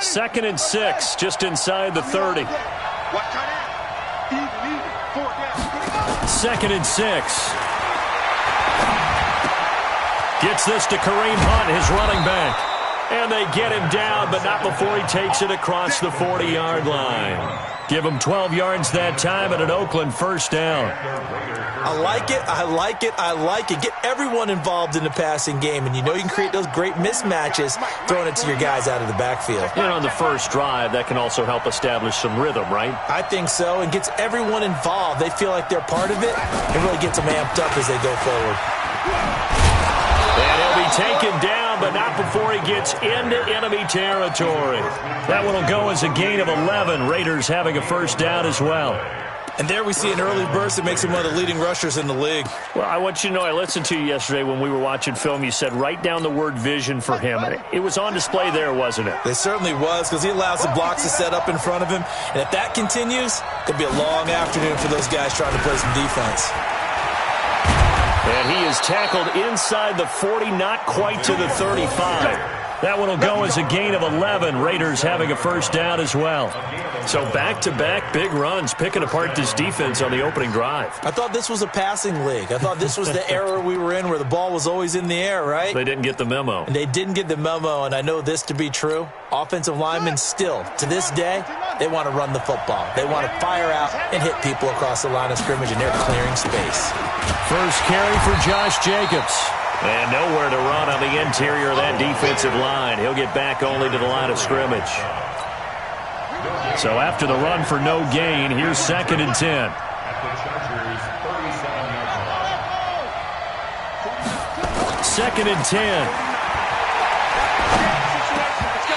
Second and 6, just inside the 30. Second and 6. Gets this to Kareem Hunt, his running back. And they get him down, but not before he takes it across the 40-yard line. Give him 12 yards that time and an Oakland first down. I like it, I like it, I like it. Get everyone involved in the passing game, and you know you can create those great mismatches throwing it to your guys out of the backfield. And on the first drive, that can also help establish some rhythm, right? I think so, and gets everyone involved. They feel like they're part of it. It really gets them amped up as they go forward. And he'll be taken down, but not before he gets into enemy territory. That one will go as a gain of 11. Raiders having a first down as well. And there we see an early burst that makes him one of the leading rushers in the league. Well, I want you to know, I listened to you yesterday when we were watching film. You said write down the word vision for him. It was on display there, wasn't it? It certainly was, because he allows the blocks to set up in front of him. And if that continues, it could be a long afternoon for those guys trying to play some defense. And he is tackled inside the 40, not quite to the 35. That one will go as a gain of 11. Raiders having a first down as well. So back-to-back big runs, picking apart this defense on the opening drive. I thought this was a passing league. I thought this was the era we were in where the ball was always in the air, right? They didn't get the memo. And they didn't get the memo, and I know this to be true. Offensive linemen still, to this day, they want to run the football. They want to fire out and hit people across the line of scrimmage, and they're clearing space. First carry for Josh Jacobs. And nowhere to run on the interior of that defensive line. He'll get back only to the line of scrimmage. So after the run for no gain, here's second and 10. Second and 10.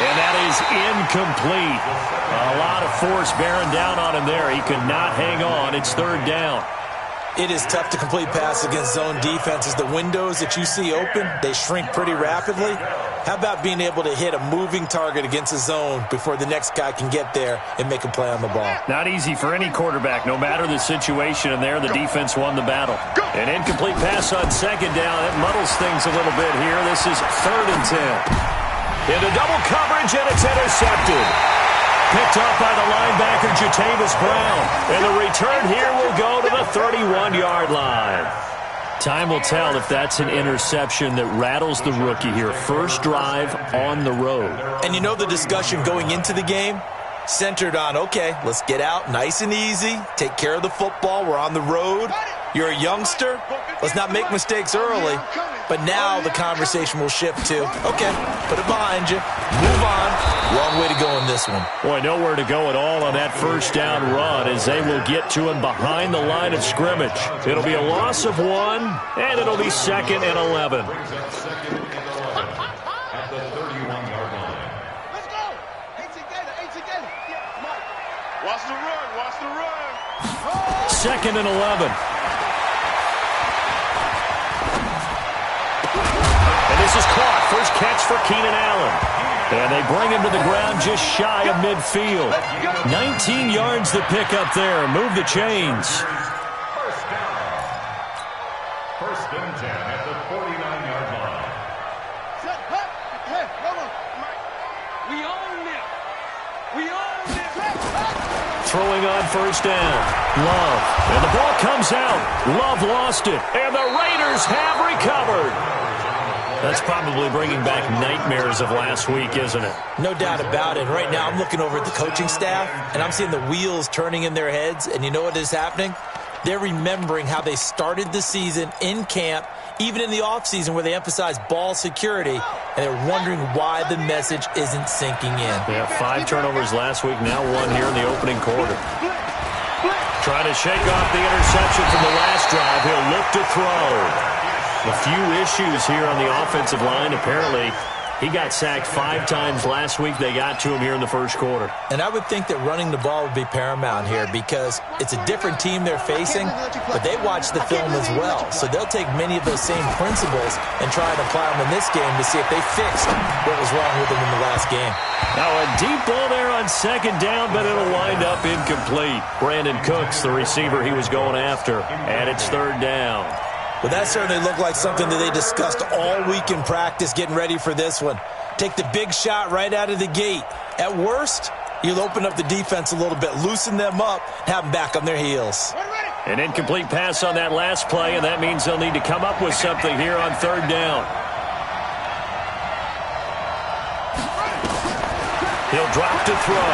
And that is incomplete. A lot of force bearing down on him there. He could not hang on. It's third down. It is tough to complete passes against zone defenses. The windows that you see open, they shrink pretty rapidly. How about being able to hit a moving target against a zone before the next guy can get there and make a play on the ball? Not easy for any quarterback, no matter the situation, and there the defense won the battle. An incomplete pass on second down. It muddles things a little bit here. This is third and 10. Into double coverage, and it's intercepted. Picked up by the linebacker, Jatavis Brown. And the return here will go to the 31-yard line. Time will tell if that's an interception that rattles the rookie here. First drive on the road. And you know the discussion going into the game? Centered on, okay, let's get out nice and easy. Take care of the football. We're on the road. You're a youngster. Let's not make mistakes early. But now the conversation will shift to, okay, put it behind you. Move on. Wrong way to go in this one. Boy, nowhere to go at all on that first down run as they will get to him behind the line of scrimmage. It'll be a loss of 1, and it'll be second and 11. Watch the run, watch the run. Second and 11. And this is caught. First catch for Keenan Allen. And they bring him to the ground just shy of midfield. 19 yards to pick up there. Move the chains. First and 10 at the 49-yard line. We own it. We own it. Throwing on first down. Love. And the ball comes out. Love lost it. And the Raiders have recovered. That's probably bringing back nightmares of last week, isn't it? No doubt about it. Right now I'm looking over at the coaching staff, and I'm seeing the wheels turning in their heads. And you know what is happening? They're remembering how they started the season in camp, even in the offseason where they emphasized ball security, and they're wondering why the message isn't sinking in. Yeah, 5 turnovers last week, now 1 here in the opening quarter. Trying to shake off the interception from the last drive. He'll look to throw. A few issues here on the offensive line. Apparently, he got sacked 5 times last week. They got to him here in the first quarter. And I would think that running the ball would be paramount here because it's a different team they're facing, but they watch the film as well. So they'll take many of those same principles and try and apply them in this game to see if they fixed what was wrong with them in the last game. Now a deep ball there on second down, but it'll wind up incomplete. Brandon Cooks, the receiver he was going after, and it's third down. Well, that certainly looked like something that they discussed all week in practice getting ready for this one. Take the big shot right out of the gate. At worst, you'll open up the defense a little bit, loosen them up, have them back on their heels. An incomplete pass on that last play, and that means they'll need to come up with something here on third down. He'll drop to throw.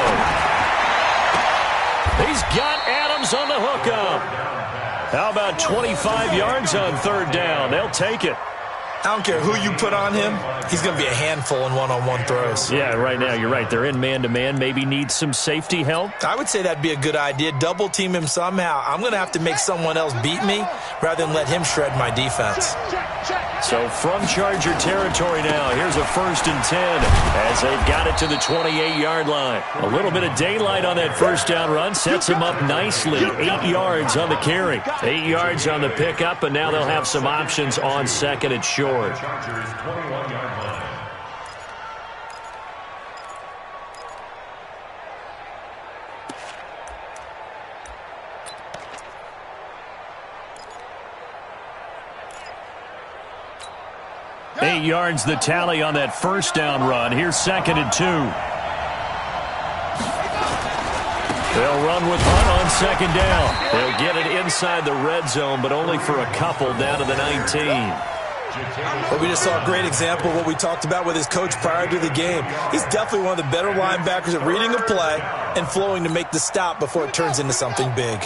He's got Adams on the hookup. How about 25 yards on third down? They'll take it. I don't care who you put on him. He's going to be a handful in one-on-one throws. Yeah, right now, you're right. They're in man-to-man. Maybe need some safety help. I would say that'd be a good idea. Double team him somehow. I'm going to have to make someone else beat me rather than let him shred my defense. So from Charger territory now, here's a 1st and 10 as they've got it to the 28-yard line. A little bit of daylight on that first down run sets them up nicely. 8 yards on the carry, 8 yards on the pickup, and now they'll have some options on second and short. Chargers 21-yard line. Eight yards the tally on that first down run. Here's 2nd and 2. They'll run with Hunt on 2nd down. They'll get it inside the red zone, but only for a couple down to the 19. Well, we just saw a great example of what we talked about with his coach prior to the game. He's definitely one of the better linebackers at reading a play and flowing to make the stop before it turns into something big.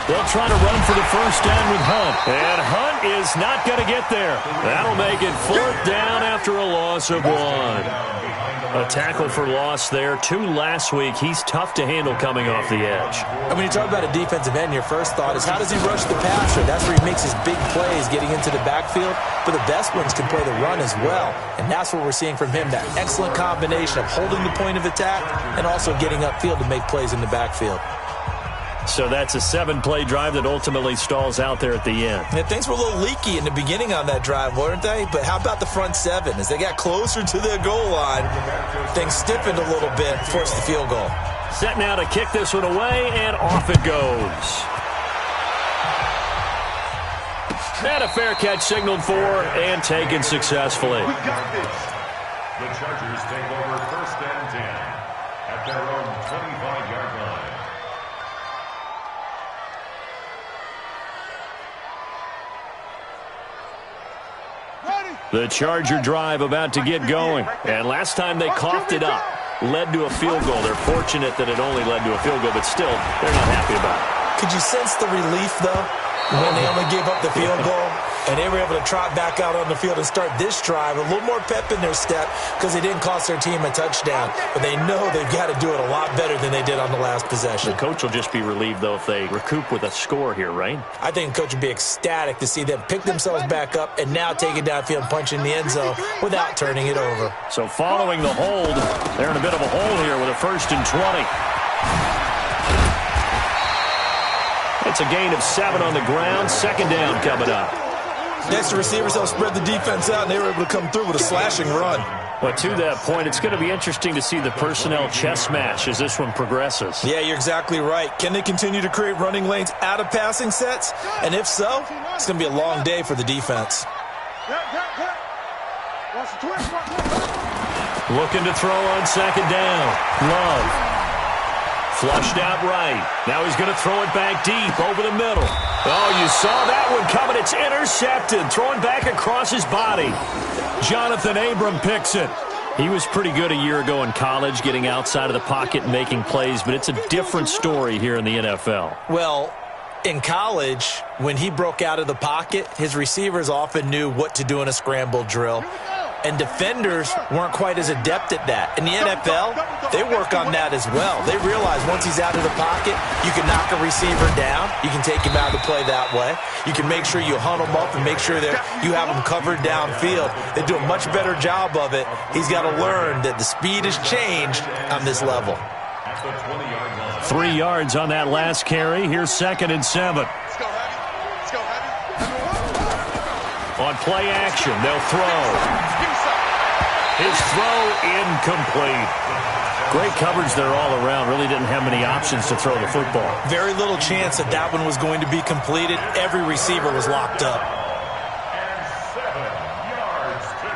They'll try to run for the first down with Hunt. And Hunt is not going to get there. That'll make it 4th down after a loss of 1. A tackle for loss there. 2 last week. He's tough to handle coming off the edge. And when you talk about a defensive end, your first thought is how does he rush the passer? That's where he makes his big plays getting into the backfield. But the best ones can play the run as well. And that's what we're seeing from him, that excellent combination of holding the point of attack and also getting upfield to make plays in the backfield. So that's a 7-play drive that ultimately stalls out there at the end. Yeah, things were a little leaky in the beginning on that drive, weren't they? But how about the front 7? As they got closer to their goal line, things stiffened a little bit, forced the field goal. Set now to kick this one away, and off it goes. And a fair catch signaled for and taken successfully. We got this. The Chargers take over 1st and 10 at their own 25-yard line. The Charger drive about to get going. And last time they coughed it up, led to a field goal. They're fortunate that it only led to a field goal, but still, they're not happy about it. Could you sense the relief, though, when they only gave up the field goal? And they were able to trot back out on the field and start this drive. A little more pep in their step because they didn't cost their team a touchdown. But they know they've got to do it a lot better than they did on the last possession. The coach will just be relieved, though, if they recoup with a score here, right? I think the coach would be ecstatic to see them pick themselves back up and now take it downfield and punch in the end zone without turning it over. So following the hold, they're in a bit of a hole here with a 1st and 20. It's a gain of 7 on the ground. 2nd down coming up. Next, the receivers helped spread the defense out, and they were able to come through with a slashing run. But to that point, it's going to be interesting to see the personnel chess match as this one progresses. Yeah, you're exactly right. Can they continue to create running lanes out of passing sets? And if so, it's going to be a long day for the defense. Looking to throw on 2nd down. Love. Flushed out right. Now he's going to throw it back deep over the middle. Oh, you saw that one coming. It's intercepted. Throwing back across his body. Jonathan Abram picks it. He was pretty good a year ago in college, getting outside of the pocket and making plays, but it's a different story here in the NFL. Well, in college, when he broke out of the pocket, his receivers often knew what to do in a scramble drill. And defenders weren't quite as adept at that. In the NFL, they work on that as well. They realize once he's out of the pocket, you can knock a receiver down. You can take him out of the play that way. You can make sure you hunt him up and make sure that you have him covered downfield. They do a much better job of it. He's got to learn that the speed has changed on this level. 3 yards on that last carry. Here's 2nd and 7. On play action, they'll throw. His throw incomplete. Great coverage there all around. Really didn't have many options to throw the football. Very little chance that that one was going to be completed. Every receiver was locked up. And 7 yards to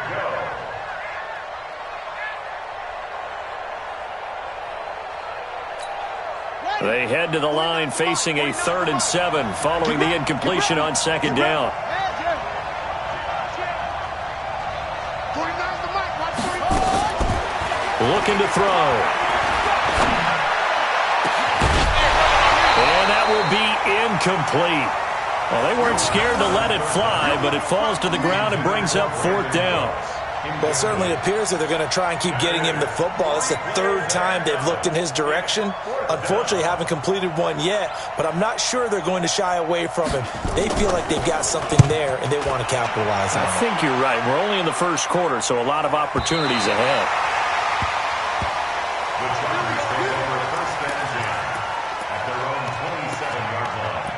go. They head to the line facing a 3rd and 7 following the incompletion on 2nd down. Looking to throw. And that will be incomplete. Well, they weren't scared to let it fly, but it falls to the ground and brings up 4th down. Well, it certainly appears that they're going to try and keep getting him the football. It's the 3rd time they've looked in his direction. Unfortunately, haven't completed one yet, but I'm not sure they're going to shy away from him. They feel like they've got something there, and they want to capitalize on it. I think you're right. We're only in the 1st quarter, so a lot of opportunities ahead. The Chargers take over 1st and 10 at their own 27-yard line.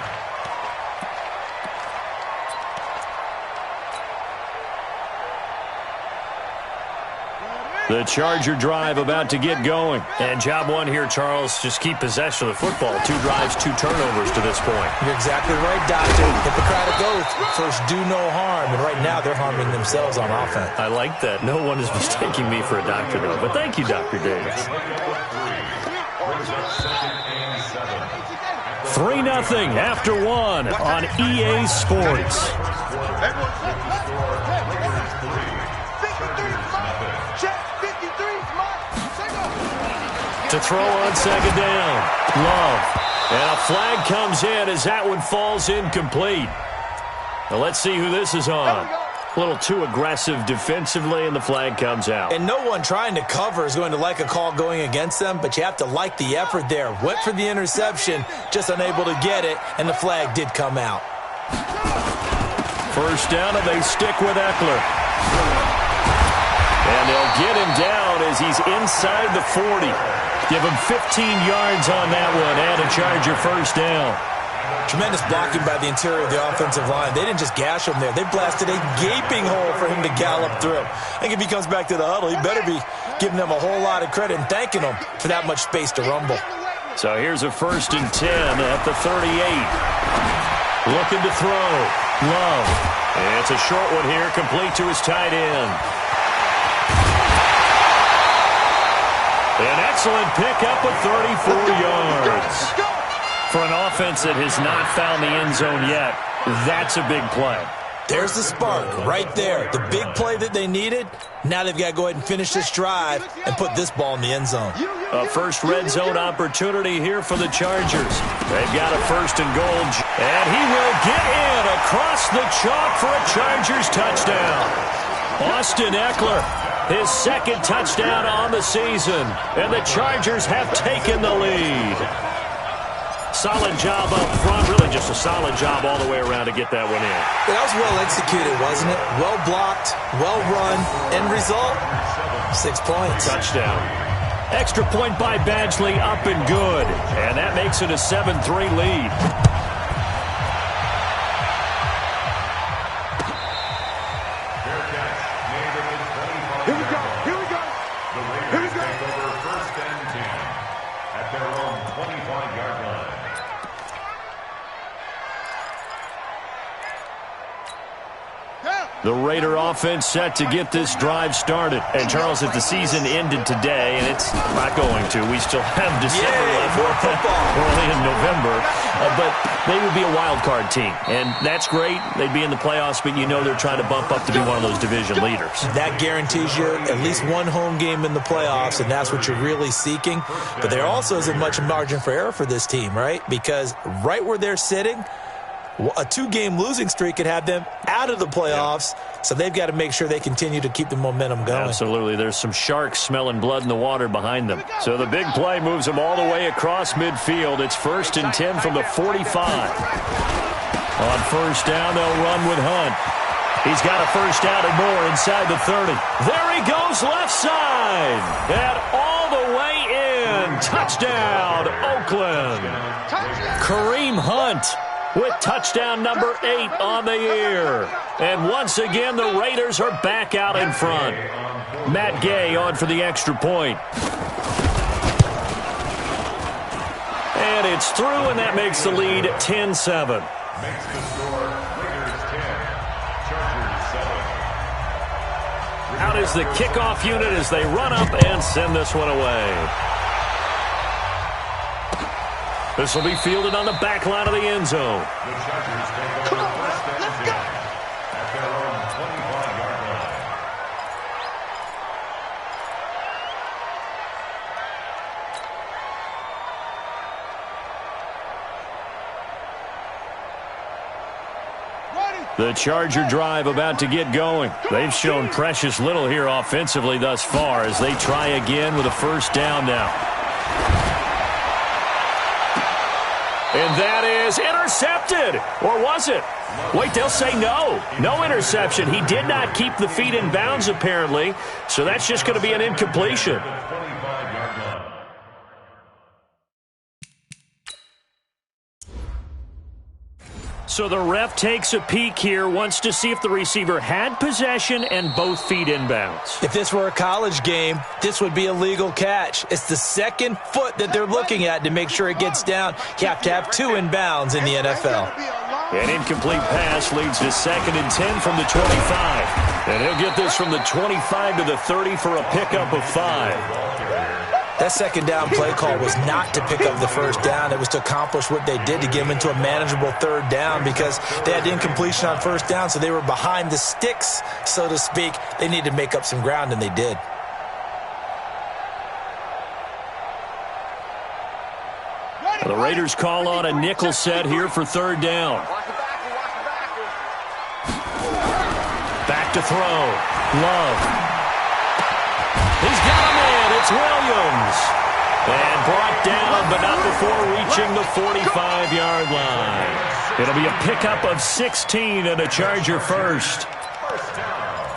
The Charger drive about to get going. And job one here, Charles, just keep possession of the football. 2 drives, 2 turnovers to this point. You're exactly right, Doctor. Hippocratic oath. First, do no harm. And right now, they're harming themselves on offense. I like that. No one is mistaking me for a doctor, though. But thank you, Dr. Davis. 3-0 after 1 on EA Sports. To throw on 2nd down. Love. And a flag comes in as that one falls incomplete. Now let's see who this is on. A little too aggressive defensively, and the flag comes out. And no one trying to cover is going to like a call going against them, but you have to like the effort there. Went for the interception, just unable to get it, and the flag did come out. 1st down, and they stick with Eckler. And they'll get him down as he's inside the 40. Give him 15 yards on that one, and a Charger 1st down. Tremendous blocking by the interior of the offensive line. They didn't just gash him there. They blasted a gaping hole for him to gallop through. I think if he comes back to the huddle, he better be giving them a whole lot of credit and thanking them for that much space to rumble. So here's a 1st and 10 at the 38. Looking to throw. Love. And it's a short one here, complete to his tight end. An excellent pickup of 34 yards. For an offense that has not found the end zone yet, that's a big play. There's the spark right there. The big play that they needed. Now they've got to go ahead and finish this drive and put this ball in the end zone. A first red zone opportunity here for the Chargers. They've got a 1st and goal. And he will get in across the chalk for a Chargers touchdown. Austin Eckler, his 2nd touchdown on the season. And the Chargers have taken the lead. Solid job up front. Really just a solid job all the way around to get that one in. That was well executed, wasn't it? Well blocked, well run. End result, 6 points. Touchdown. Extra point by Badgley, up and good. And that makes it a 7-3 lead. Here we go. Here we go. The Raiders take over 1st and 10 at their own 25-yard line. The Raider offense set to get this drive started. And, Charles, if the season ended today, and it's not going to, we still have December left. More football. We're only in November. But they would be a wild card team. And that's great. They'd be in the playoffs, but you know they're trying to bump up to be one of those division leaders. That guarantees you at least one home game in the playoffs, and that's what you're really seeking. But there also isn't much margin for error for this team, right? Because right where they're sitting, a 2-game losing streak could have them out of the playoffs, so they've got to make sure they continue to keep the momentum going. Absolutely. There's some sharks smelling blood in the water behind them. So the big play moves them all the way across midfield. It's 1st and 10 from the 45. On 1st down, they'll run with Hunt. He's got a 1st down and more inside the 30. There he goes left side. And all the way in. Touchdown, Oakland. Kareem Hunt with touchdown number 8 on the year. And once again, the Raiders are back out in front. Matt Gay on for the extra point. It's through, and that makes the lead 10-7. Makes the score Raiders 10, Chargers 7. Out is the kickoff unit as they run up and send this one away. This will be fielded on the back line of the end zone. The Chargers take over first and 10 at their own 25-yard line. The Charger drive about to get going. They've shown precious little here offensively thus far as they try again with a first down now. And that is intercepted. Or was it? Wait, they'll say no. No interception. He did not keep the feet in bounds apparently, so that's just going to be an incompletion. So the ref takes a peek here, wants to see if the receiver had possession and both feet inbounds. If this were a college game, this would be a legal catch. It's the second foot that they're looking at to make sure it gets down. You have to have two inbounds in the NFL. An incomplete pass leads to 2nd and 10 from the 25. And he'll get this from the 25 to the 30 for a pickup of 5. That second down play call was not to pick up the first down. It was to accomplish what they did to get them into a manageable third down because they had incompletion on first down, so they were behind the sticks, so to speak. They needed to make up some ground, and they did. The Raiders call on a nickel set here for third down. Back to throw. Love. He's got a man. It's Williams. And brought down, but not before reaching the 45-yard line. It'll be a pickup of 16 and a Charger first. First down.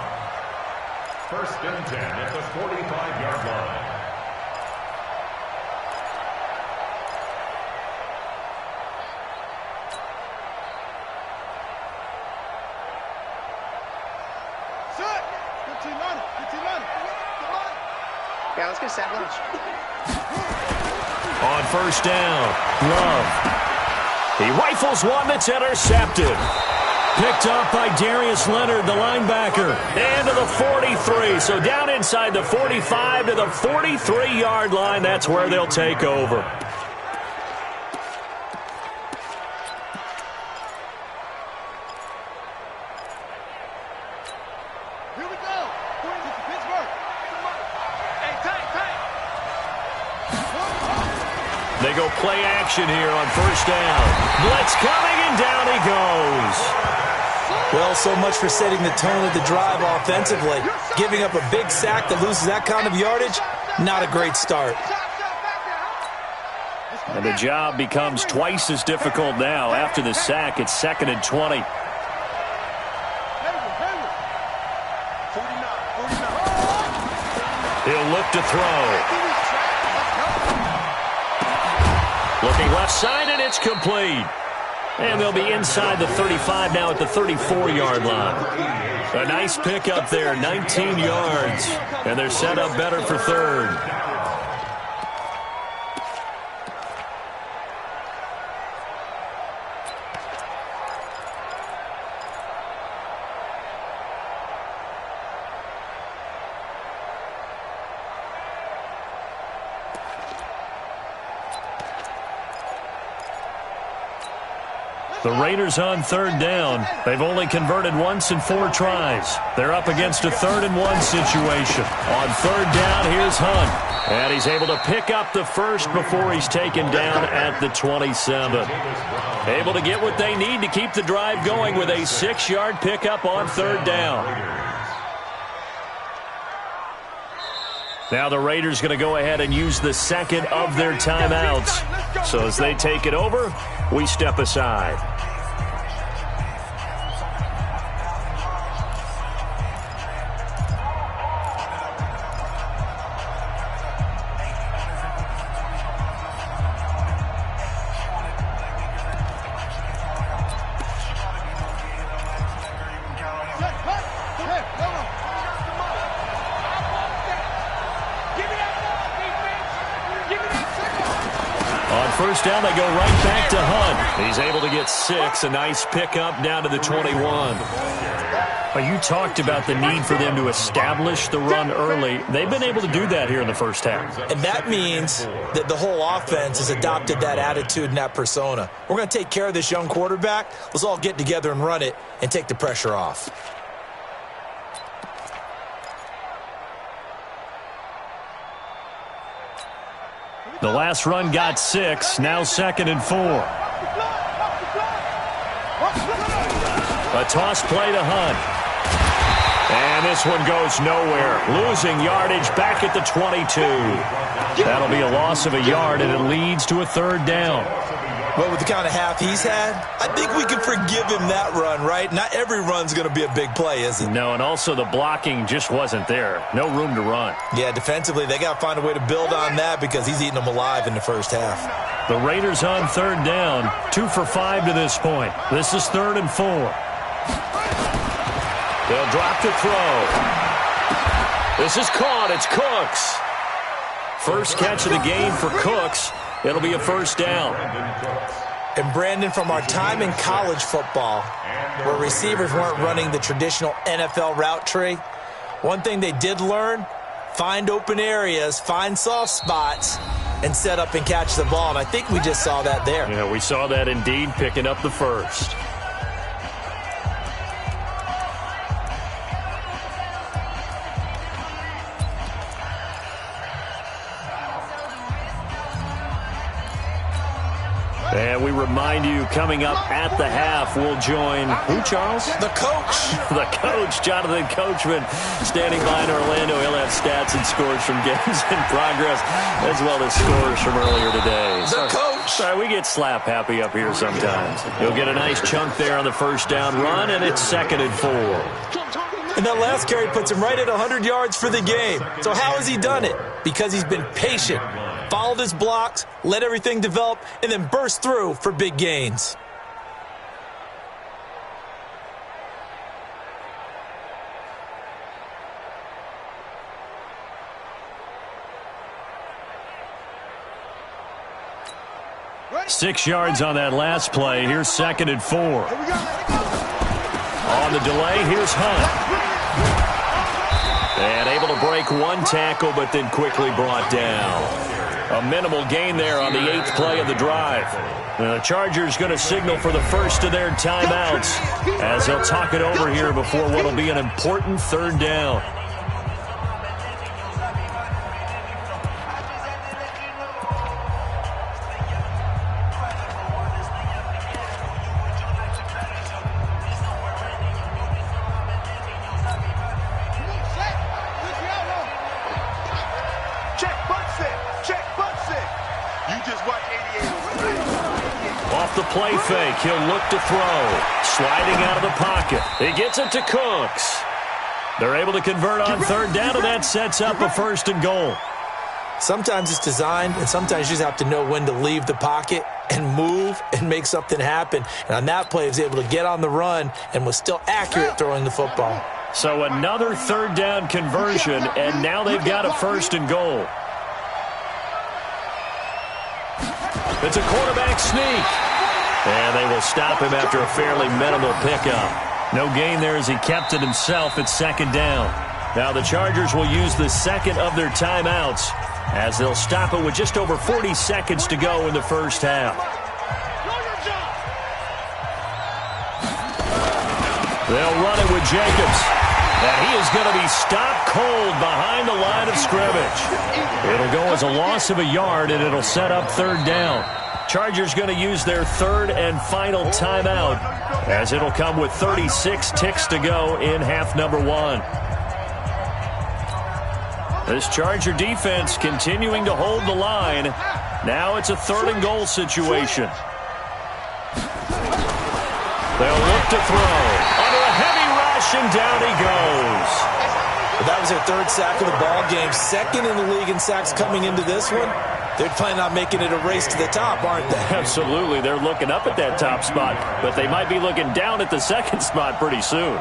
First and 10 at the 45-yard line. Yeah, let's get set lunch. On first down, Love. He rifles one that's intercepted. Picked up by Darius Leonard, the linebacker. And to the 43. So down inside the 45 to the 43-yard line. That's where they'll take over. They go play action here on first down. Blitz coming, and down he goes. Well, so much for setting the tone of the drive offensively. Giving up a big sack that loses that kind of yardage, not a great start. And the job becomes twice as difficult now. After the sack, it's 2nd and 20. He'll look to throw. Looking left side, and it's complete. And they'll be inside the 35 now at the 34-yard line. A nice pickup there, 19 yards. And they're set up better for third. The Raiders on third down. They've only converted once in 4 tries. They're up against a 3rd and 1 situation. On third down, here's Hunt. And he's able to pick up the first before he's taken down at the 27. Able to get what they need to keep the drive going with a 6-yard pickup on third down. Now the Raiders going to go ahead and use the second of their timeouts. So as they take it over, we step aside. first down, they go right back to Hunt. He's able to get 6. A nice pickup down to the 21. You talked about the need for them to establish the run early. They've been able to do that here in the first half. And that means that the whole offense has adopted that attitude and that persona. We're going to take care of this young quarterback. Let's all get together and run it and take the pressure off. The last run got 6. Now 2nd and 4. A toss play to Hunt. And this one goes nowhere. Losing yardage back at the 22. That'll be a loss of a yard, and it leads to a 3rd down. Well, with the kind of half he's had, I think we can forgive him that run, right? Not every run's going to be a big play, is it? No, and also the blocking just wasn't there. No room to run. Yeah, defensively, they got to find a way to build on that because he's eating them alive in the first half. The Raiders on 3rd down. 2 for 5 to this point. This is 3rd and 4. They'll drop to throw. This is caught. It's Cooks. First catch of the game for Cooks. It'll be a 1st down. And, Brandon, from our time in college football, where receivers weren't running the traditional NFL route tree, one thing they did learn, find open areas, find soft spots, and set up and catch the ball. And I think we just saw that there. Yeah, we saw that indeed, picking up the first. And we remind you, coming up at the half, we'll join who, Charles? The coach. The coach, Jonathan Coachman, standing by in Orlando. He'll have stats and scores from games in progress, as well as scores from earlier today. The coach. Sorry, we get slap happy up here sometimes. He'll get a nice chunk there on the 1st down run, and it's 2nd and 4. And that last carry puts him right at 100 yards for the game. So how has he done it? Because he's been patient, followed his blocks, let everything develop, and then burst through for big gains. Ready? 6 yards on that last play. Here's 2nd and 4. On the delay, here's Hunt. And able to break one tackle, but then quickly brought down. A minimal gain there on the 8th play of the drive. And the Chargers going to signal for the first of their timeouts as they'll talk it over here before what will be an important 3rd down. Play fake. He'll look to throw. Sliding out of the pocket. He gets it to Cooks. They're able to convert on 3rd down, and that sets up a 1st and goal. Sometimes it's designed, and sometimes you just have to know when to leave the pocket and move and make something happen. And on that play, he was able to get on the run and was still accurate throwing the football. So another 3rd down conversion, and now they've got a 1st and goal. It's a quarterback sneak. And they will stop him after a fairly minimal pickup. No gain there as he kept it himself at 2nd down. Now the Chargers will use the 2nd of their timeouts as they'll stop it with just over 40 seconds to go in the first half. They'll run it with Jacobs. And he is going to be stopped cold behind the line of scrimmage. It'll go as a loss of a yard, and it'll set up 3rd down. Chargers going to use their 3rd and final timeout as it'll come with 36 ticks to go in half number 1. This Charger defense continuing to hold the line. Now it's a 3rd and goal situation. They'll look to throw. Under a heavy rush, and down he goes. Well, that was their 3rd sack of the ball game. 2nd in the league in sacks coming into this one. They're planning on making it a race to the top, aren't they? Absolutely. They're looking up at that top spot, but they might be looking down at the 2nd spot pretty soon.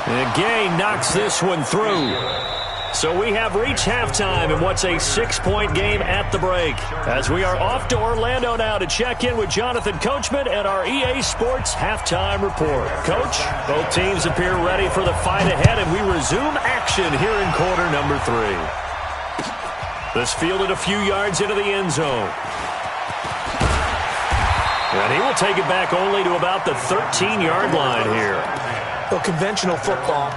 And Gay knocks this one through. So we have reached halftime in what's a 6-point game at the break. As we are off to Orlando now to check in with Jonathan Coachman and our EA Sports halftime report. Coach, both teams appear ready for the fight ahead, and we resume action here in quarter number 3. This fielded a few yards into the end zone. And he will take it back only to about the 13-yard line here. Well, conventional football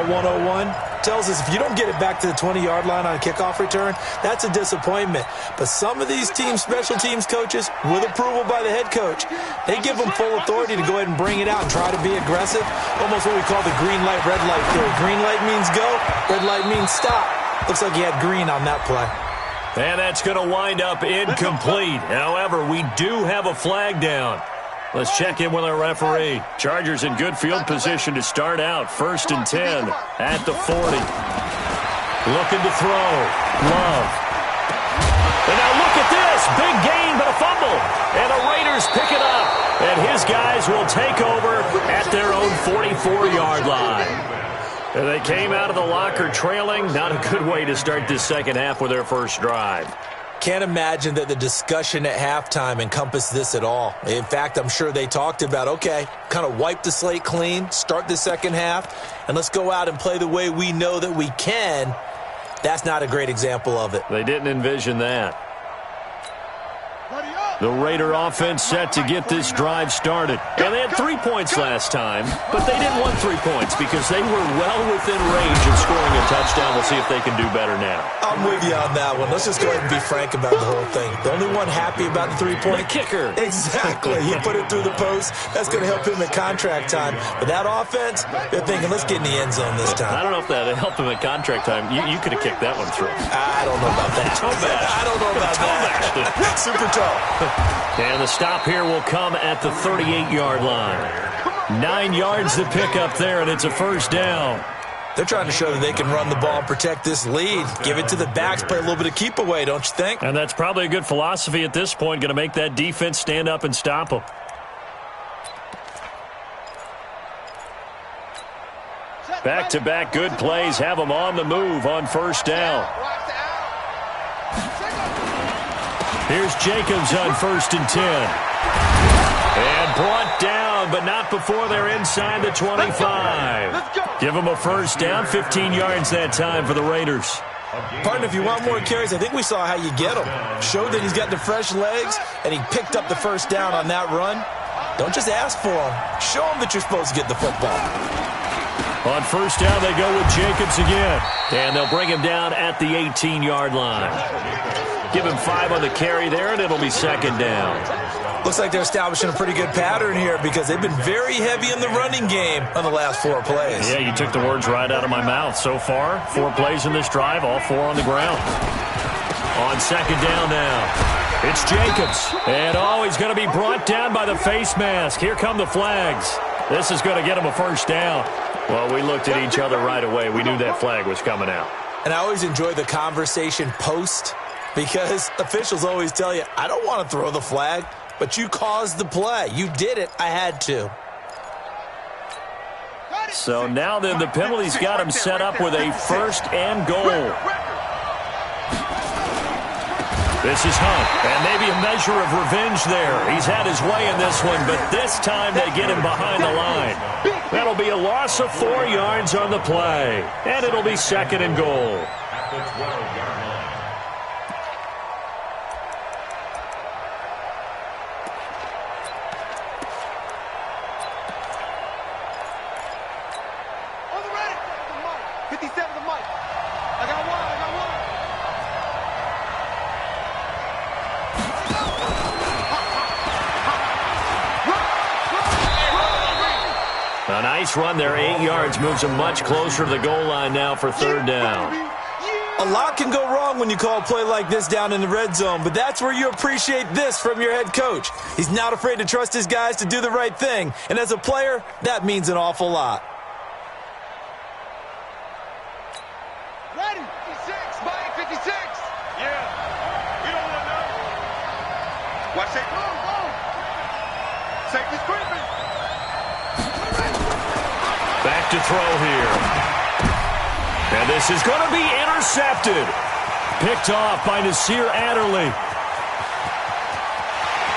101, tells us if you don't get it back to the 20-yard line on a kickoff return, that's a disappointment. But some of these teams, special teams coaches, with approval by the head coach, they give them full authority to go ahead and bring it out and try to be aggressive. Almost what we call the green light, red light theory. Green light means go, red light means stop. Looks like he had green on that play. And that's going to wind up incomplete. However, we do have a flag down. Let's check in with our referee. Chargers in good field position to start out. 1st and 10 at the 40. Looking to throw. Love. And now look at this. Big gain, but a fumble. And the Raiders pick it up. And his guys will take over at their own 44-yard line. And they came out of the locker trailing. Not a good way to start this second half with their first drive. Can't imagine that the discussion at halftime encompassed this at all. In fact, I'm sure they talked about, okay, kind of wipe the slate clean, start the second half, and let's go out and play the way we know that we can. That's not a great example of it. They didn't envision that. The Raider offense set to get this drive started. And they had 3 points last time, but they didn't want 3 points because they were well within range of scoring a touchdown. We'll see if they can do better now. I'm with you on that one. Let's just go ahead and be frank about the whole thing. The only one happy about the 3-point kicker. Exactly. He put it through the post. That's going to help him at contract time. But that offense, they're thinking, let's get in the end zone this time. I don't know if that helped him at contract time. You could have kicked that one through. I don't know about that. I don't know about that. Super tall. And the stop here will come at the 38-yard line. 9 yards to pick up there, and it's a first down. They're trying to show that they can run the ball and protect this lead. Give it to the backs, play a little bit of keep away, don't you think? And that's probably a good philosophy at this point, going to make that defense stand up and stop them. Back-to-back good plays have them on the move on first down. Here's Jacobs on 1st and 10. And brought down, but not before they're inside the 25. Give them a first down, 15 yards that time for the Raiders. Partner, if you want more carries, I think we saw how you get him. Showed that he's got the fresh legs, and he picked up the first down on that run. Don't just ask for him. Show him that you're supposed to get the football. On first down, they go with Jacobs again. And they'll bring him down at the 18-yard line. Give him 5 on the carry there, and it'll be second down. Looks like they're establishing a pretty good pattern here because they've been very heavy in the running game on the last 4 plays. Yeah, you took the words right out of my mouth. So far, 4 plays in this drive, all 4 on the ground. On second down now, it's Jacobs. And, he's going to be brought down by the face mask. Here come the flags. This is going to get him a first down. Well, we looked at each other right away. We knew that flag was coming out. And I always enjoy the conversation post because officials always tell you, I don't want to throw the flag, but you caused the play. You did it. I had to. So now then, the penalty's got him set up with a first and goal. This is Hunt, and maybe a measure of revenge there. He's had his way in this one, but this time they get him behind the line. That'll be a loss of 4 yards on the play, and it'll be second and goal. At the 12-yard line. On the ready. 57 the mic. I got one. A nice run there, 8 yards, moves him much closer to the goal line now for third down. A lot can go wrong when you call a play like this down in the red zone, but that's where you appreciate this from your head coach. He's not afraid to trust his guys to do the right thing, and as a player, that means an awful lot. Ready. 56. Mike, 56. Yeah. We don't want to know. Watch it. Go. Safety's creeping. Back back to throw here. And this is going to be intercepted. Picked off by Nasir Adderley.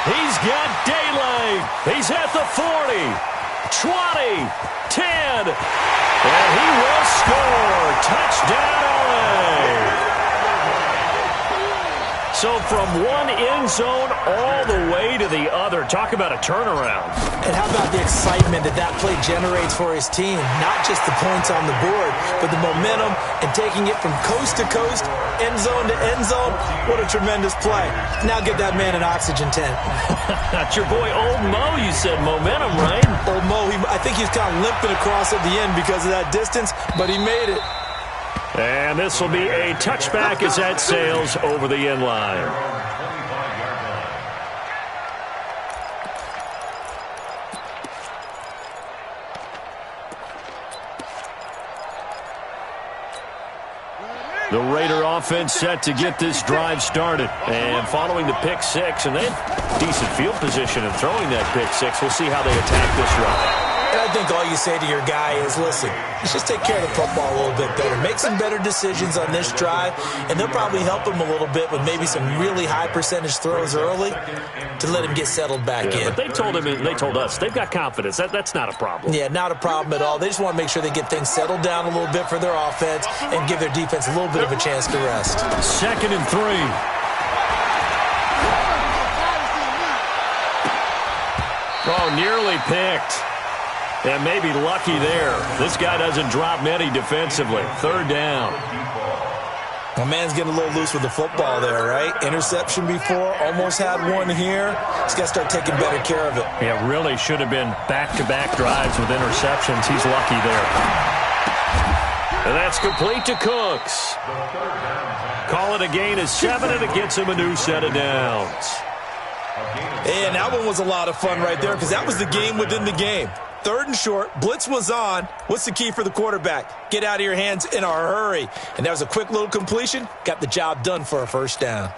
He's got daylight. He's at the 40, 20, 10. And he will score. Touchdown, LA. So from one end zone all the way to the other. Talk about a turnaround. And how about the excitement that play generates for his team? Not just the points on the board, but the momentum and taking it from coast to coast, end zone to end zone. What a tremendous play. Now get that man an oxygen tent. That's your boy Old Mo. You said momentum, right? Old Mo, I think he's kind of limping across at the end because of that distance, but he made it. And this will be a touchback as that sails over the end line. The Raider offense set to get this drive started. And following the pick six, and they had decent field position in throwing that pick six. We'll see how they attack this drive. And I think all you say to your guy is, listen, let's just take care of the football a little bit better. Make some better decisions on this drive, and they'll probably help him a little bit with maybe some really high percentage throws early to let him get settled back in. But they told him, and they told us, they've got confidence. That's not a problem. Yeah, not a problem at all. They just want to make sure they get things settled down a little bit for their offense and give their defense a little bit of a chance to rest. 2nd and 3. Oh, nearly picked. And maybe lucky there. This guy doesn't drop many defensively. 3rd down. My man's getting a little loose with the football there, right? Interception before, almost had one here. He's got to start taking better care of it. Yeah, really should have been back-to-back drives with interceptions. He's lucky there. And that's complete to Cooks. Call it a gain of 7, and it gets him a new set of downs. And that one was a lot of fun right there because that was the game within the game. 3rd and short, blitz was on. What's the key for the quarterback? Get out of your hands in a hurry. And that was a quick little completion. Got the job done for a 1st down.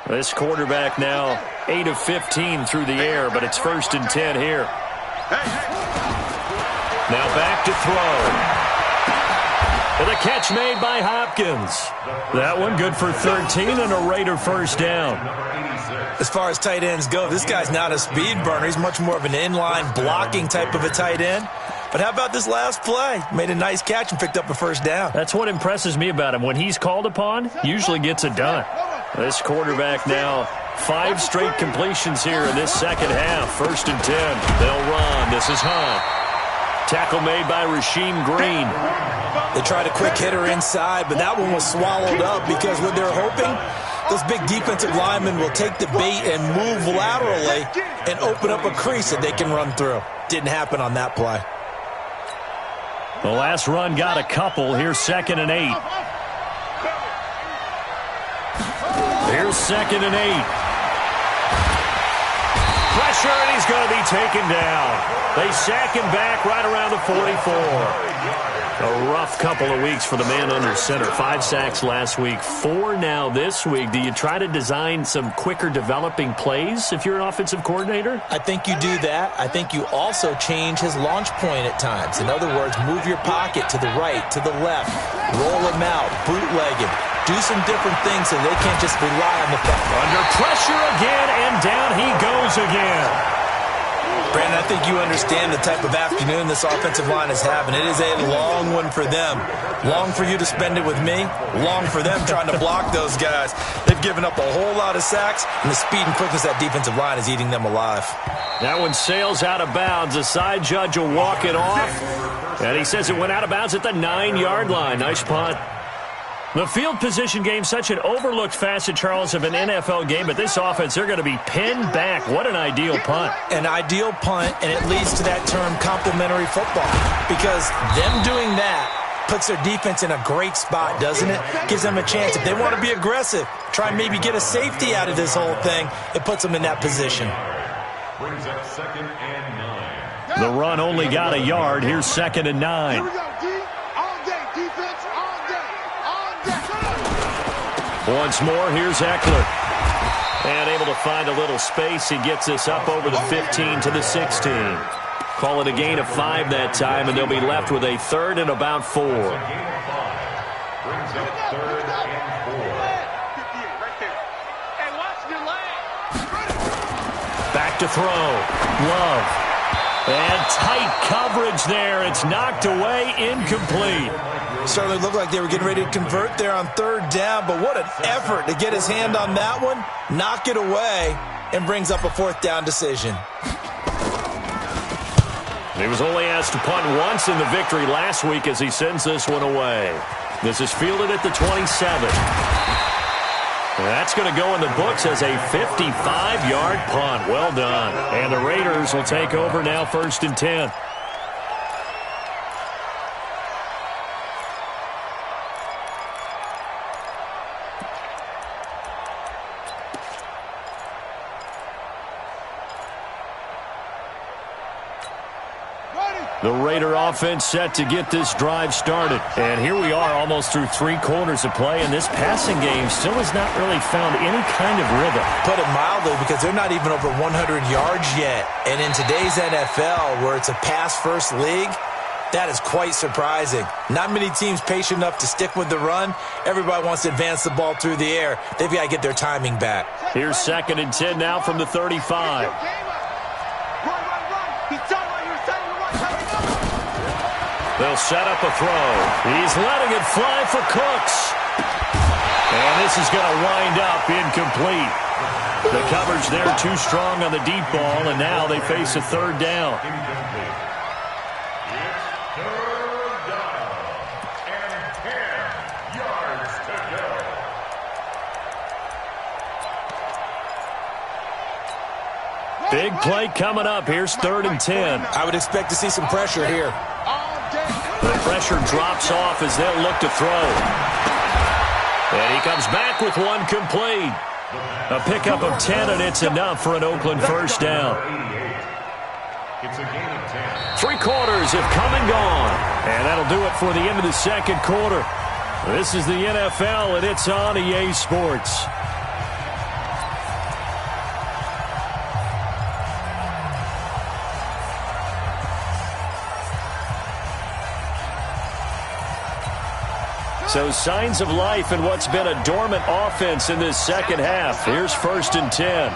This quarterback now 8 of 15 through the air, but it's 1st and 10 here. Now back to throw. And the catch made by Hopkins. That one good for 13 and a Raider 1st down. As far as tight ends go, this guy's not a speed burner. He's much more of an inline blocking type of a tight end. But how about this last play? Made a nice catch and picked up a 1st down. That's what impresses me about him. When he's called upon, usually gets it done. This quarterback now 5 straight completions here in this 2nd half. 1st and 10. They'll run. This is Hunt. Tackle made by Rasheem Green. They tried a quick hitter inside, but that one was swallowed up because what they're hoping, those big defensive linemen will take the bait and move laterally and open up a crease that they can run through. Didn't happen on that play. The last run got a couple. Here's 2nd and 8. Here's 2nd and 8. Pressure, and he's going to be taken down. They sack him back right around the 44. A rough couple of weeks for the man under center. 5 sacks last week, 4 now this week. Do you try to design some quicker developing plays if you're an offensive coordinator? I think you do that. I think you also change his launch point at times. In other words, move your pocket to the right, to the left, roll him out, bootleg him. Do some different things so they can't just rely on the front. Under pressure again, and down he goes again. Brandon, I think you understand the type of afternoon this offensive line is having. It is a long one for them. Long for you to spend it with me. Long for them trying to block those guys. They've given up a whole lot of sacks, and the speed and quickness of that defensive line is eating them alive. That one sails out of bounds. The side judge will walk it off. And he says it went out of bounds at the 9-yard line. Nice punt. The field position game, such an overlooked facet, Charles, of an NFL game, but this offense, they're going to be pinned back. What an ideal punt. An ideal punt, and it leads to that term complementary football, because them doing that puts their defense in a great spot, doesn't it? Gives them a chance. If they want to be aggressive, try and maybe get a safety out of this whole thing, it puts them in that position. Brings up 2nd and 9. The run only got a yard. Here's 2nd and 9. Here we go, D. All day, defense, all day, all day. Once more, here's Eckler. And able to find a little space. He gets this up over the 15 to the 16. Call it a gain of 5 that time, and they'll be left with a 3rd and about 4. Gain of 5. Brings up 3rd and 4. Right there. Hey, watch your leg. Back to throw. Love. And tight coverage there. It's knocked away, incomplete. Certainly looked like they were getting ready to convert there on 3rd down, but what an effort to get his hand on that one, knock it away, and brings up a 4th down decision. He was only asked to punt once in the victory last week as he sends this one away. This is fielded at the 27. That's going to go in the books as a 55-yard punt. Well done. And the Raiders will take over now, 1st and 10. The Raider offense set to get this drive started. And here we are almost through 3 quarters of play, and this passing game still has not really found any kind of rhythm. Put it mildly, because they're not even over 100 yards yet. And in today's NFL, where it's a pass-first league, that is quite surprising. Not many teams patient enough to stick with the run. Everybody wants to advance the ball through the air. They've got to get their timing back. Here's 2nd and 10 now from the 35. They'll set up a throw. He's letting it fly for Cooks. And this is going to wind up incomplete. The coverage there too strong on the deep ball, and now they face a 3rd down. Incomplete. It's 3rd down. And 10 yards to go. Big play coming up. Here's 3rd and 10. I would expect to see some pressure here. The pressure drops off as they'll look to throw. And he comes back with one complete. A pickup of 10, and it's enough for an Oakland 1st down. It's a gain of 10. 3 quarters have come and gone. And that'll do it for the end of the 2nd quarter. This is the NFL, and it's on EA Sports. So signs of life in what's been a dormant offense in this 2nd half. Here's 1st and 10.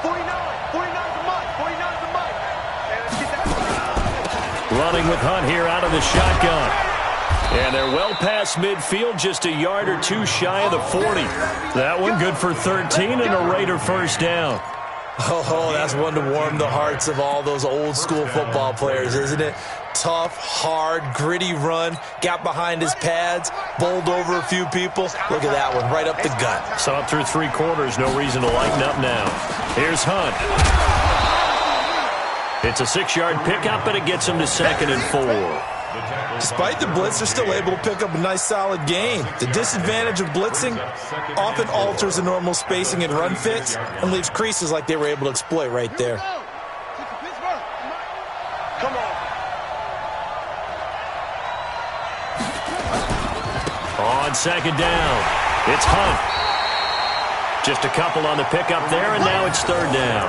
49's a mud. 49's a mud. Hey, let's get that. Running with Hunt here out of the shotgun. And they're well past midfield, just a yard or 2 shy of the 40. That one good for 13 and a Raider 1st down. Oh, that's one to warm the hearts of all those old-school football players, isn't it? Tough, hard, gritty run, got behind his pads, bowled over a few people. Look at that one, right up the gut. Saw it through 3 quarters, no reason to lighten up now. Here's Hunt. It's a 6-yard pickup, and it gets him to 2nd and 4. Despite the blitz, they're still able to pick up a nice solid gain. The disadvantage of blitzing often alters the normal spacing and run fits and leaves creases like they were able to exploit right there. Come on. On 2nd down, it's Hunt. Just a couple on the pickup there, and now it's 3rd down.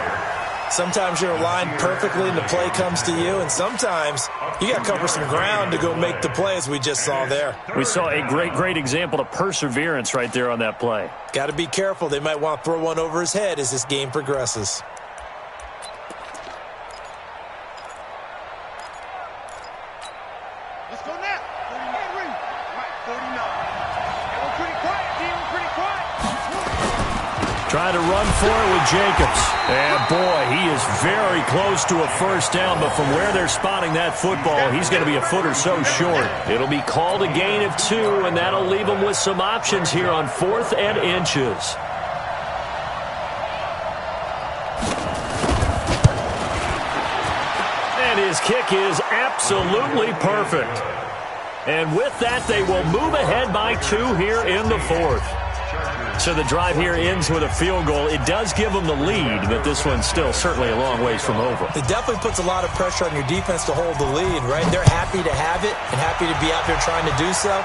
Sometimes you're aligned perfectly and the play comes to you, and sometimes you got to cover some ground to go make the play, as we just saw there. We saw a great example of perseverance right there on that play. Got to be careful. They might want to throw one over his head as this game progresses. Let's go now. 49. Right, 49. And we're pretty quiet, team. We're pretty quiet. Trying to run for it with Jacobs. And boy, he is very close to a 1st down, but from where they're spotting that football, he's going to be a foot or so short. It'll be called a gain of 2, and that'll leave him with some options here on 4th and inches. And his kick is absolutely perfect. And with that, they will move ahead by 2 here in the 4th. So the drive here ends with a field goal. It does give them the lead, but this one's still certainly a long ways from over. It definitely puts a lot of pressure on your defense to hold the lead, right? They're happy to have it and happy to be out there trying to do so.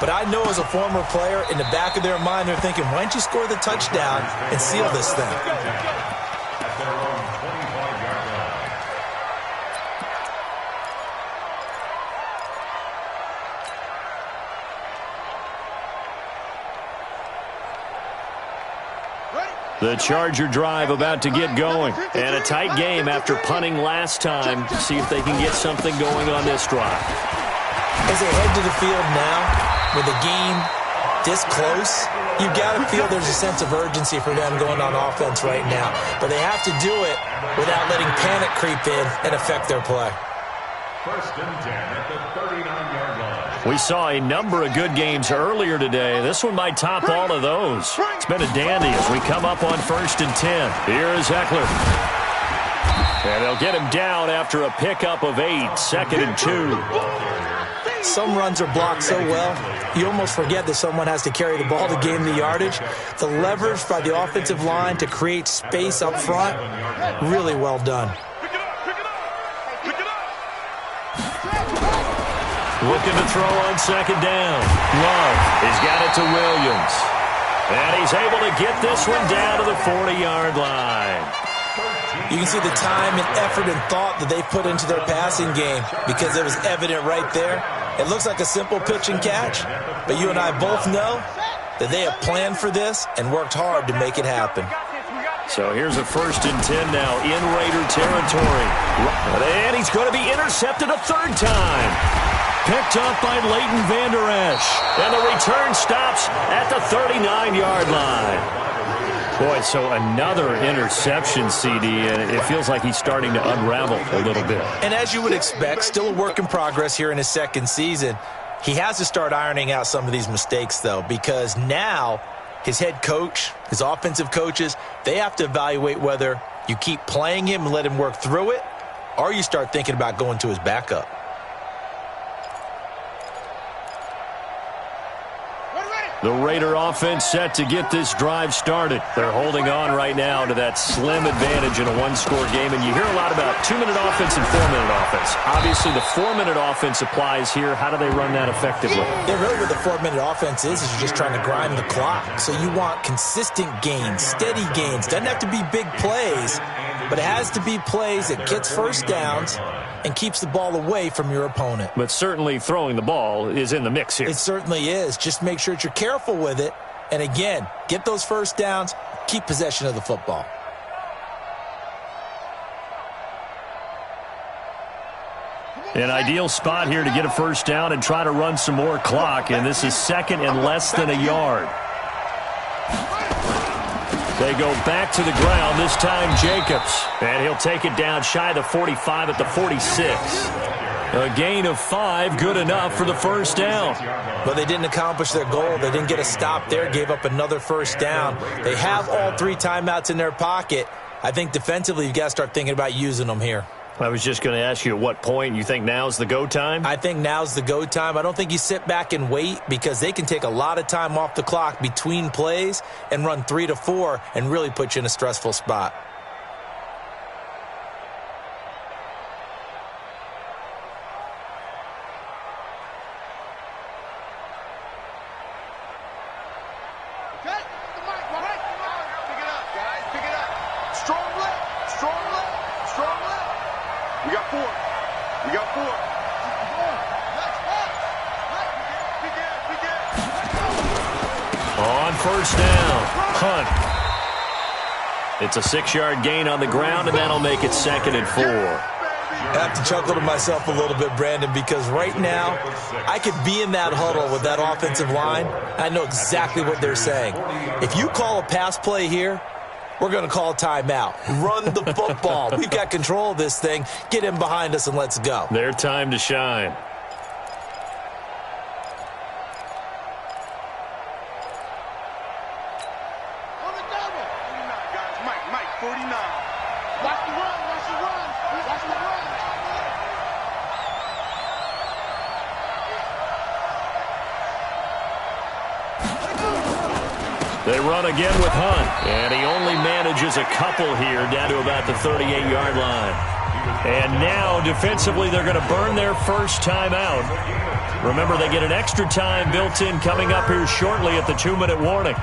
But I know as a former player, in the back of their mind, they're thinking, why don't you score the touchdown and seal this thing? At their own 25-yard line. The Charger drive about to get going. And a tight game after punting last time. See if they can get something going on this drive. As they head to the field now, with the game this close, you've got to feel there's a sense of urgency for them going on offense right now. But they have to do it without letting panic creep in and affect their play. First and 10 at the 39-yard line. We saw a number of good games earlier today. This one might top all of those. It's been a dandy as we come up on 1st and 10. Here is Eckler. And they'll get him down after a pickup of 8, 2nd and 2. Some runs are blocked so well, you almost forget that someone has to carry the ball to gain the yardage. The leverage by the offensive line to create space up front, really well done. Looking to throw on 2nd down. Love has got it to Williams. And he's able to get this one down to the 40-yard line. You can see the time and effort and thought that they put into their passing game because it was evident right there. It looks like a simple pitch and catch, but you and I both know that they have planned for this and worked hard to make it happen. So here's a 1st and 10 now in Raider territory. And he's going to be intercepted a 3rd time. Picked up by Leighton Vander Esch. And the return stops at the 39-yard line. Boy, so another interception, CD, and it feels like he's starting to unravel a little bit. And as you would expect, still a work in progress here in his 2nd season. He has to start ironing out some of these mistakes, though, because now his head coach, his offensive coaches, they have to evaluate whether you keep playing him and let him work through it, or you start thinking about going to his backup. The Raider offense set to get this drive started. They're holding on right now to that slim advantage in a one-score game. And you hear a lot about 2-minute offense and 4-minute offense. Obviously, the 4-minute offense applies here. How do they run that effectively? Yeah, really what the 4-minute offense is you're just trying to grind the clock. So you want consistent gains, steady gains. Doesn't have to be big plays, but it has to be plays that gets first downs and keeps the ball away from your opponent. But certainly throwing the ball is in the mix here. It certainly is. Just make sure that you're careful with it. And again, get those first downs, keep possession of the football. An ideal spot here to get a first down and try to run some more clock. And this is 2nd and less than a yard. They go back to the ground, this time Jacobs. And he'll take it down shy of the 45 at the 46. A gain of 5, good enough for the first down. But they didn't accomplish their goal. They didn't get a stop there, gave up another first down. They have all 3 timeouts in their pocket. I think defensively you've got to start thinking about using them here. I was just going to ask you at what point you think now's the go time? I think now's the go time. I don't think you sit back and wait because they can take a lot of time off the clock between plays and run 3 to 4 and really put you in a stressful spot. On first down, Hunt. It's a 6-yard gain on the ground, and that'll make it 2nd and 4. I have to chuckle to myself a little bit, Brandon, because right now I could be in that huddle with that offensive line. I know exactly what they're saying. If you call a pass play here, we're going to call a timeout. Run the football. We've got control of this thing. Get in behind us and let's go. Their time to shine. They run again with Hunt, and he only manages a couple here down to about the 38-yard line. And now, defensively, they're going to burn their first time out. Remember, they get an extra time built in coming up here shortly at the 2-minute warning.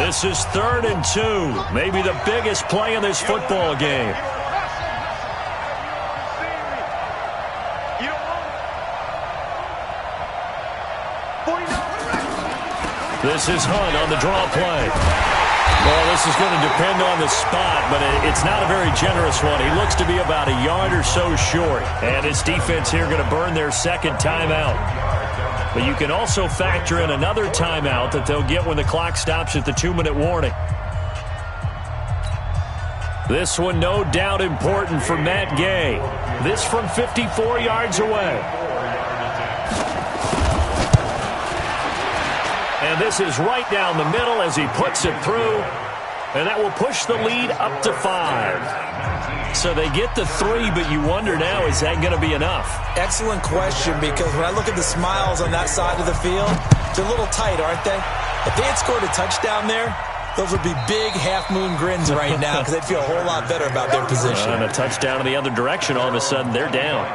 This is 3rd and 2. Maybe the biggest play in this football game. This is Hunt on the draw play. Well, this is going to depend on the spot, but it's not a very generous one. He looks to be about a yard or so short. And his defense here going to burn their second timeout. But you can also factor in another timeout that they'll get when the clock stops at the 2-minute warning. This one no doubt important for Matt Gay. This from 54 yards away. And this is right down the middle as he puts it through. And that will push the lead up to 5. So they get the 3, but you wonder now, is that going to be enough? Excellent question, because when I look at the smiles on that side of the field, they're a little tight, aren't they? If they had scored a touchdown there, those would be big half-moon grins right now because they'd feel a whole lot better about their position. And a touchdown in the other direction, all of a sudden they're down.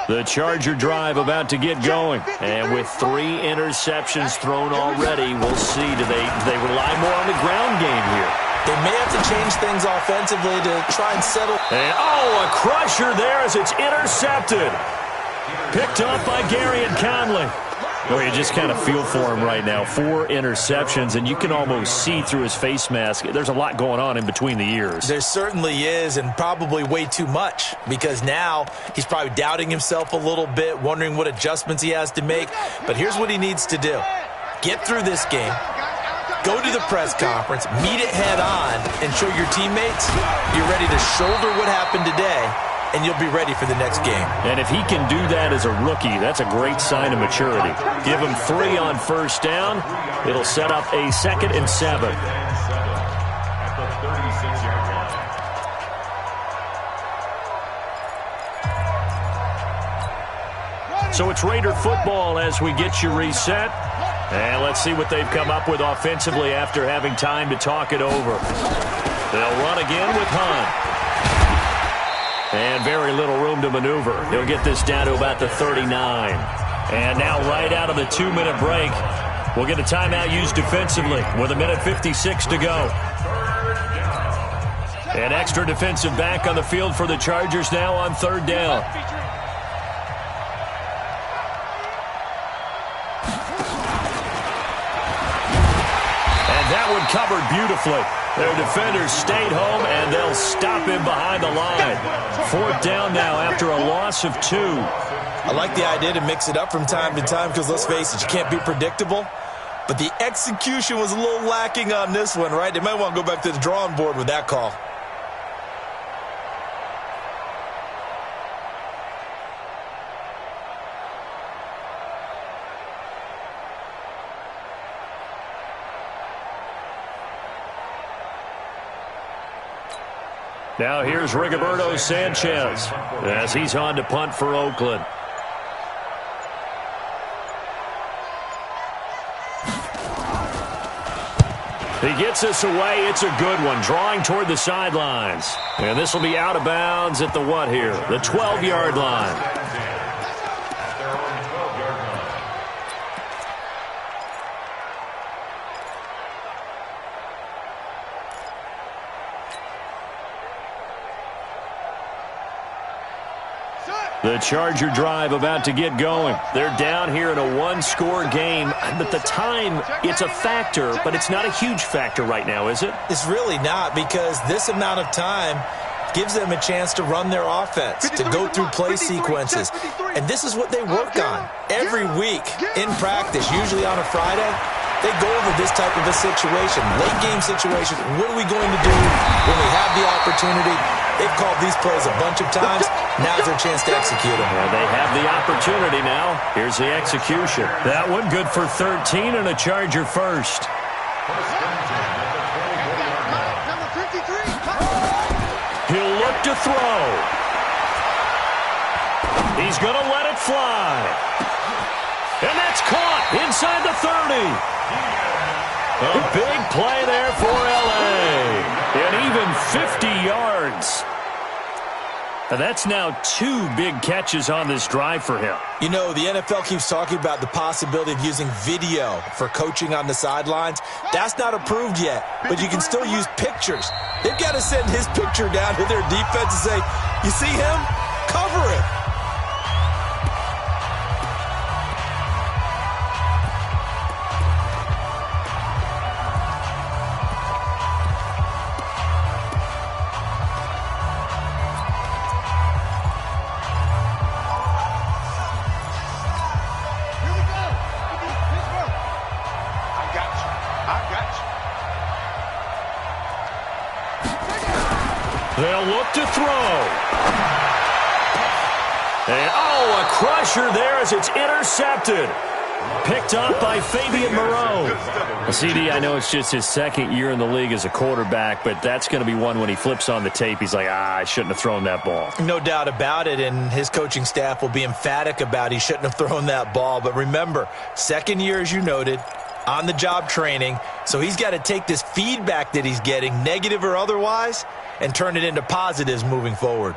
The Charger drive about to get going. And with 3 interceptions thrown already, we'll see. Do they rely more on the ground game here? They may have to change things offensively to try and settle. And, oh, a crusher there as it's intercepted. Picked off by Gary and Conley. Well, you just kind of feel for him right now. 4 interceptions, and you can almost see through his face mask. There's a lot going on in between the ears. There certainly is, and probably way too much, because now he's probably doubting himself a little bit, wondering what adjustments he has to make. But here's what he needs to do. Get through this game. Go to the press conference, meet it head on, and show your teammates you're ready to shoulder what happened today, and you'll be ready for the next game. And if he can do that as a rookie, that's a great sign of maturity. Give him 3 on first down. It'll set up a 2nd and 7. At the 36-yard line. So it's Raider football as we get you reset. And let's see what they've come up with offensively after having time to talk it over. They'll run again with Hunt. And very little room to maneuver. He'll get this down to about the 39. And now right out of the 2-minute break, we'll get a timeout used defensively with 1:56 to go. An extra defensive back on the field for the Chargers now on 3rd down. That one covered beautifully. Their defenders stayed home, and they'll stop him behind the line. 4th down now after a loss of 2. I like the idea to mix it up from time to time because, let's face it, you can't be predictable. But the execution was a little lacking on this one, right? They might want to go back to the drawing board with that call. Now here's Rigoberto Sanchez as he's on to punt for Oakland. He gets this away. It's a good one. Drawing toward the sidelines. And this will be out of bounds at the what here? The 12-yard line. The Charger drive about to get going. They're down here in a 1-score game, but the time, it's a factor, but it's not a huge factor right now, is it? It's really not, because this amount of time gives them a chance to run their offense, to go through play sequences. And this is what they work on every week in practice, usually on a Friday. They go over this type of a situation, late game situation. What are we going to do when we have the opportunity? They've called these plays a bunch of times. Now's their chance to execute them. Well, they have the opportunity now. Here's the execution. That one good for 13 and a Charger first. He'll look to throw. He's going to let it fly. And that's caught inside the 30. A big play there for L.A. And even 50 yards. And that's now 2 big catches on this drive for him. You know, the NFL keeps talking about the possibility of using video for coaching on the sidelines. That's not approved yet, but you can still use pictures. They've got to send his picture down to their defense and say, you see him? Cover it. They'll look to throw. And, a crusher there as it's intercepted. Picked up by Fabian Moreau. CD, I know it's just his second year in the league as a quarterback, but that's going to be one when he flips on the tape. He's like, I shouldn't have thrown that ball. No doubt about it, and his coaching staff will be emphatic about he shouldn't have thrown that ball. But remember, second year, as you noted, on-the-job training, so he's got to take this feedback that he's getting, negative or otherwise, and turn it into positives moving forward.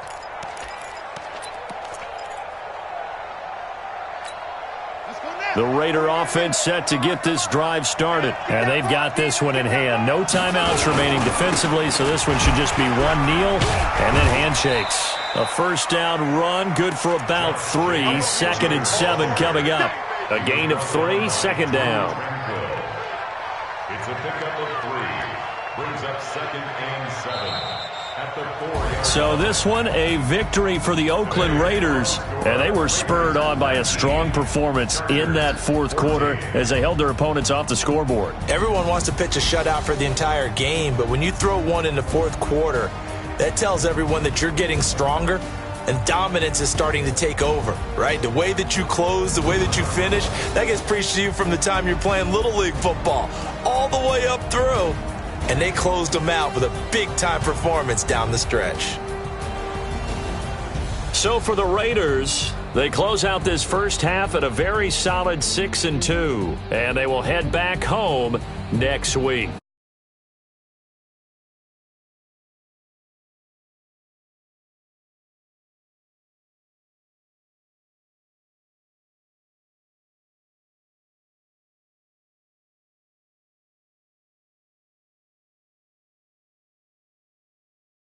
The Raider offense set to get this drive started. And they've got this one in hand. No timeouts remaining defensively, so this one should just be one kneel and then handshakes. A first down run, good for about 3. 2nd and 7 coming up. A gain of 3, 2nd down. It's a pickup of 3. Brings up 2nd and 7. At the 4-yard. So this one, a victory for the Oakland Raiders. And they were spurred on by a strong performance in that 4th quarter as they held their opponents off the scoreboard. Everyone wants to pitch a shutout for the entire game, but when you throw one in the 4th quarter, that tells everyone that you're getting stronger and dominance is starting to take over, right? The way that you close, the way that you finish, that gets preached to you from the time you're playing Little League football all the way up through. And they closed them out with a big-time performance down the stretch. So for the Raiders, they close out this first half at a very solid 6-2. And they will head back home next week.